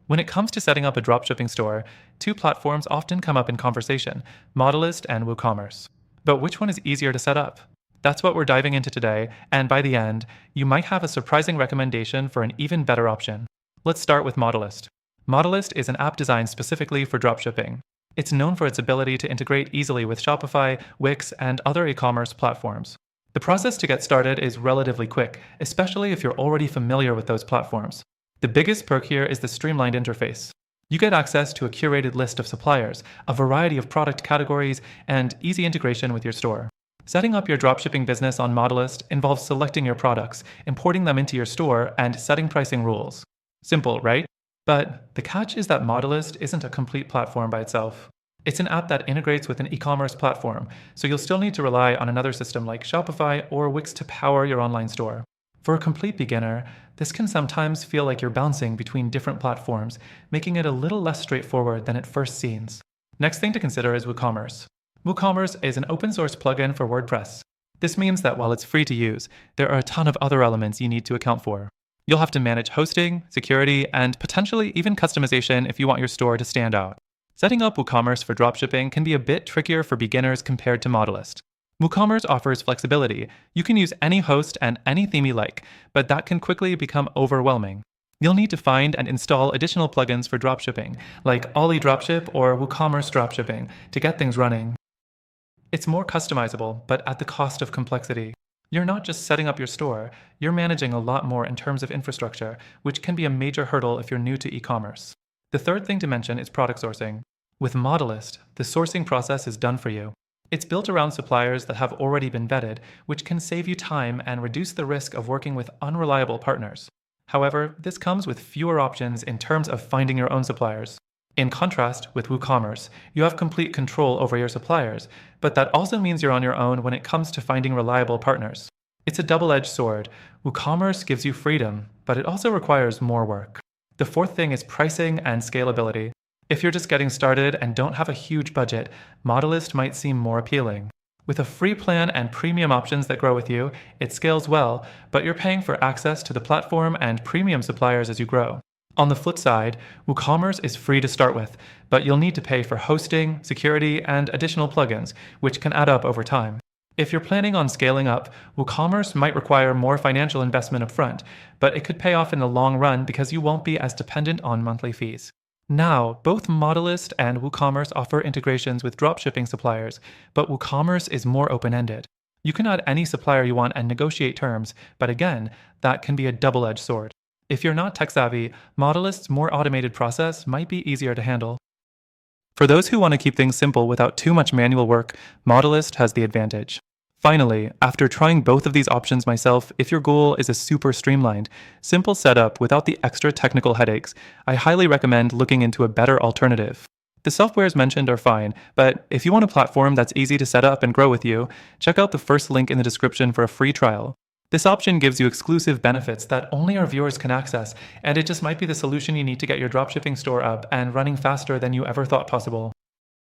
When it comes to setting up a dropshipping store, two platforms often come up in conversation, Modalyst and WooCommerce. But which one is easier to set up? That's what we're diving into today, and by the end, you might have a surprising recommendation for an even better option. Let's start with Modalyst. Modalyst is an app designed specifically for dropshipping. It's known for its ability to integrate easily with Shopify, Wix, and other e-commerce platforms. The process to get started is relatively quick, especially if you're already familiar with those platforms. The biggest perk here is the streamlined interface. You get access to a curated list of suppliers, a variety of product categories, and easy integration with your store. Setting up your dropshipping business on Modalyst involves selecting your products, importing them into your store, and setting pricing rules. Simple, right? But the catch is that Modalyst isn't a complete platform by itself. It's an app that integrates with an e-commerce platform, so you'll still need to rely on another system like Shopify or Wix to power your online store. For a complete beginner, this can sometimes feel like you're bouncing between different platforms, making it a little less straightforward than it first seems. Next thing to consider is WooCommerce. WooCommerce is an open source plugin for WordPress. This means that while it's free to use, there are a ton of other elements you need to account for. You'll have to manage hosting, security, and potentially even customization if you want your store to stand out. Setting up WooCommerce for dropshipping can be a bit trickier for beginners compared to Modalyst. WooCommerce offers flexibility. You can use any host and any theme you like, but that can quickly become overwhelming. You'll need to find and install additional plugins for dropshipping, like Ollie Dropship or WooCommerce Dropshipping, to get things running. It's more customizable, but at the cost of complexity. You're not just setting up your store, you're managing a lot more in terms of infrastructure, which can be a major hurdle if you're new to e-commerce. The third thing to mention is product sourcing. With Modalyst, the sourcing process is done for you. It's built around suppliers that have already been vetted, which can save you time and reduce the risk of working with unreliable partners. However, this comes with fewer options in terms of finding your own suppliers. In contrast, with WooCommerce, you have complete control over your suppliers, but that also means you're on your own when it comes to finding reliable partners. It's a double-edged sword. WooCommerce gives you freedom, but it also requires more work. The fourth thing is pricing and scalability. If you're just getting started and don't have a huge budget, Modalyst might seem more appealing. With a free plan and premium options that grow with you, it scales well, but you're paying for access to the platform and premium suppliers as you grow. On the flip side, WooCommerce is free to start with, but you'll need to pay for hosting, security, and additional plugins, which can add up over time. If you're planning on scaling up, WooCommerce might require more financial investment upfront, but it could pay off in the long run because you won't be as dependent on monthly fees. Now, both Modalyst and WooCommerce offer integrations with dropshipping suppliers, but WooCommerce is more open-ended. You can add any supplier you want and negotiate terms, but again, that can be a double-edged sword. If you're not tech-savvy, Modalyst's more automated process might be easier to handle. For those who want to keep things simple without too much manual work, Modalyst has the advantage. Finally, after trying both of these options myself, if your goal is a super streamlined, simple setup without the extra technical headaches, I highly recommend looking into a better alternative. The softwares mentioned are fine, but if you want a platform that's easy to set up and grow with you, check out the first link in the description for a free trial. This option gives you exclusive benefits that only our viewers can access, and it just might be the solution you need to get your dropshipping store up and running faster than you ever thought possible.